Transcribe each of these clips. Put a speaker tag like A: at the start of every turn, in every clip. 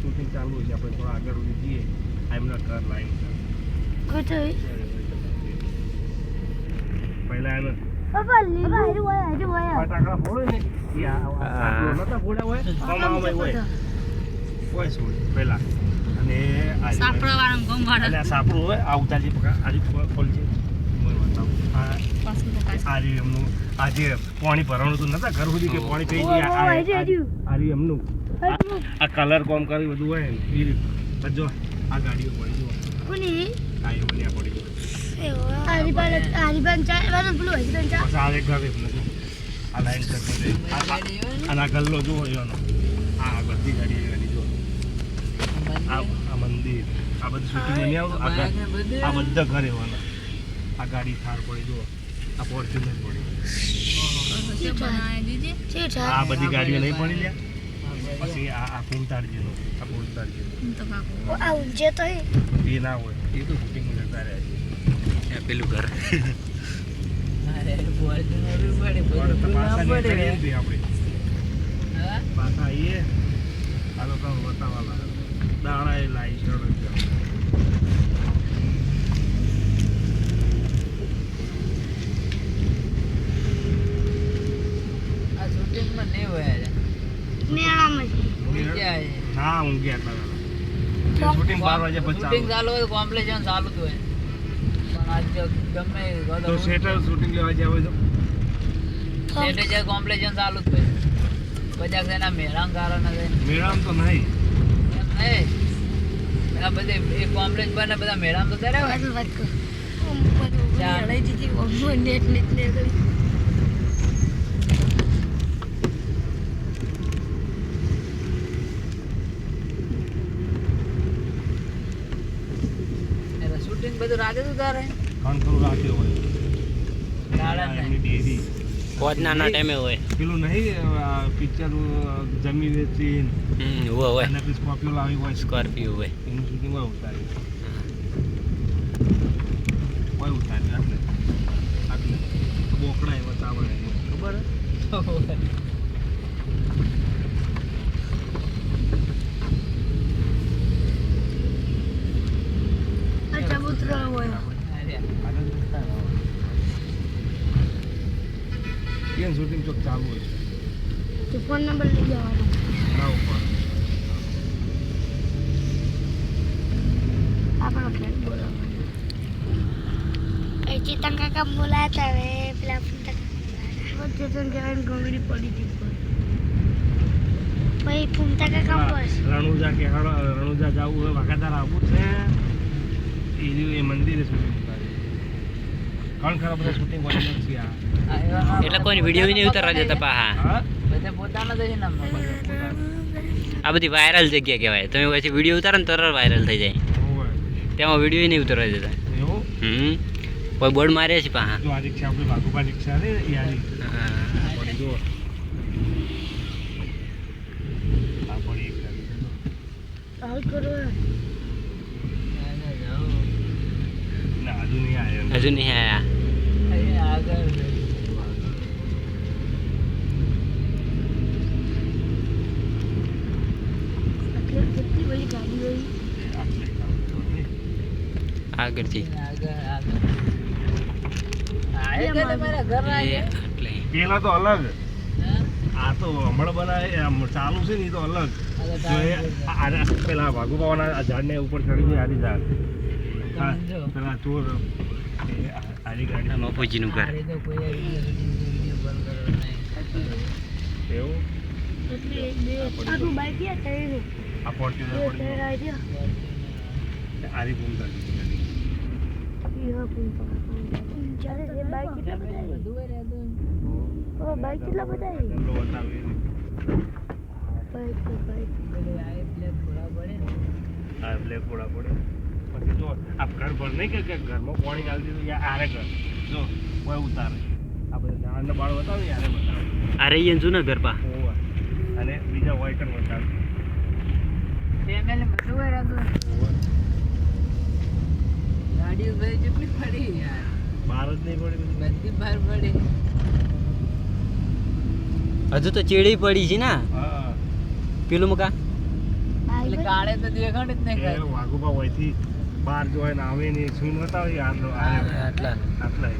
A: shooting ચાલુ છે આપણે થોડા આગળ સુધી જઈએ એમના ઘર લાઈન પહેલા એને ફટાકડા ફોડે ને નતા ફોડ્યા હોય કમાવામાં હોય છોડ પહેલા અને આ સાપડું હોય આ ઉતારી આજે ખોલજે આજે એમનું આજે પાણી ભરવાનું હતું નતા ઘર સુધી કે પાણી પી આજે એમનું આ કલર કોમ કરી બધું હોય ને એ જો આ ગાડીઓ પડી જો આ એમની પડી આ ગલ્લો જુઓ એનો આ બધી ગાડી જો આ મંદિર આ બધું શૂટિંગ નહીં આવતું આ બધા ઘરે એવાના આ ગાડી થાર પડી જો આ ફોર્ચ્યુનર પડી આ બધી ગાડીઓ નહીં પડી લ્યા પછી આ પૂંતાડજીનો આ પૂંતાડજીનો એ ના હોય એ તો શૂટિંગ જતા રહે છે પેલું ઘર પાછા આવીએ આ લોકો બતાવવા દાણા એ લાઈ છે ના ઊંઘ્યા હતા શૂટિંગ 12 વાગે પછી શૂટિંગ ચાલુ હોય કોમ્પ્લેશન ચાલુ જ હોય પણ આજ ગમે તો સેટર શૂટિંગ લેવા જાવ તો સેટર જે કોમ્પ્લેશન ચાલુ જ હોય બજાક એના મેરામ કારણ મેરામ તો નહીં આ બધે એક કોમ્પ્લેક્સ બને બધા મેરામ તો કરે હોય વાત કર લઈ દીધી નેટ ને કરી બધું રાતે ઉતારે કંટ્રોલ રાતે હોય દાડાની ડેરી પોતના ટાઈમે હોય પેલું નહીં પિક્ચર જમી વેચીન હોય અને પછી સ્કોર્પિયો આવી હોય સ્કોર્પિયો હોય એનું શૂટિંગ હોય ઉતારી આટલે બોકડા બતાવે ખબર શૂટિંગ ચોક ચાલુ હોય તો ફોન નંબર લઈ જવાનો ના ઉપર આપણો ફ્રેન્ડ બોલો એ ચેતન કાકા બોલાતા હવે પેલા ચેતન કાકા ગોંગડી પડી હતી ભાઈ ફૂમતા કાકા બસ રણુજા કે રણુજા જવું હોય વાઘાદાર આવવું છે એ મંદિરે શૂટિંગ કોણ ખરાબ બધા શૂટિંગ વાળી નથી એટલે કોઈ વિડીયો નહીં ઉતારવા જતા પાહા બધે પોતાના જ છે ને આ બધી વાયરલ જગ્યા કહેવાય તમે પછી વિડીયો ઉતારો ને તરત વાયરલ થઈ જાય તેમાં વિડીયો નહીં ઉતારવા જતા કોઈ બોર્ડ મારે છે પાહા જો આ રિક્ષા આપણે વાઘુબા રિક્ષા રે એ આલી પડી જો આ પડી હાલ કરો ના હજુ નહીં આયા આગળ આગળથી પેલા તો અલગ આ તો હમણાં બનાવે ચાલુ છે ને તો અલગ પેલા વાઘુબાવાના ઝાડ ને ઉપર ચડી જાય આરી ઝાડ પેલા ચોર આરી ગાડી બાપુજીનું ઘર એવું આ ફોર્ચ્યુનર આરી પૂમતા બાઈક કેટલા બધા બ્લેક ઘોડા પડે પછી જો આ ઘર ભર નહીં કે ઘરમાં પાણી ચાલતી તો આરે ઘર જો કોઈ ઉતારે આ બધા ઝાડને બાળ બતાવે યારે બતાવે આ રહી જૂના ઘર પા અને બીજા વાઇકર બતાવે ગાડીઓ બધી કેટલી પડી યાર બહાર જ નહીં પડી બધી બહાર પડી હજુ તો ચેડી પડી છે ને પેલું મકા
B: એટલે કાળે તો દેખાણ જ નહીં
A: એ વાઘુબા હોયથી બહાર જોવાય ને આવે ને સુઈન બતાવી આટલો
B: આટલા
A: આટલા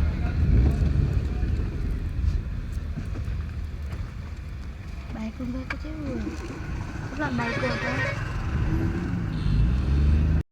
C: બાઈક ઉપર તો કેવું કેટલા બાઈકો હતા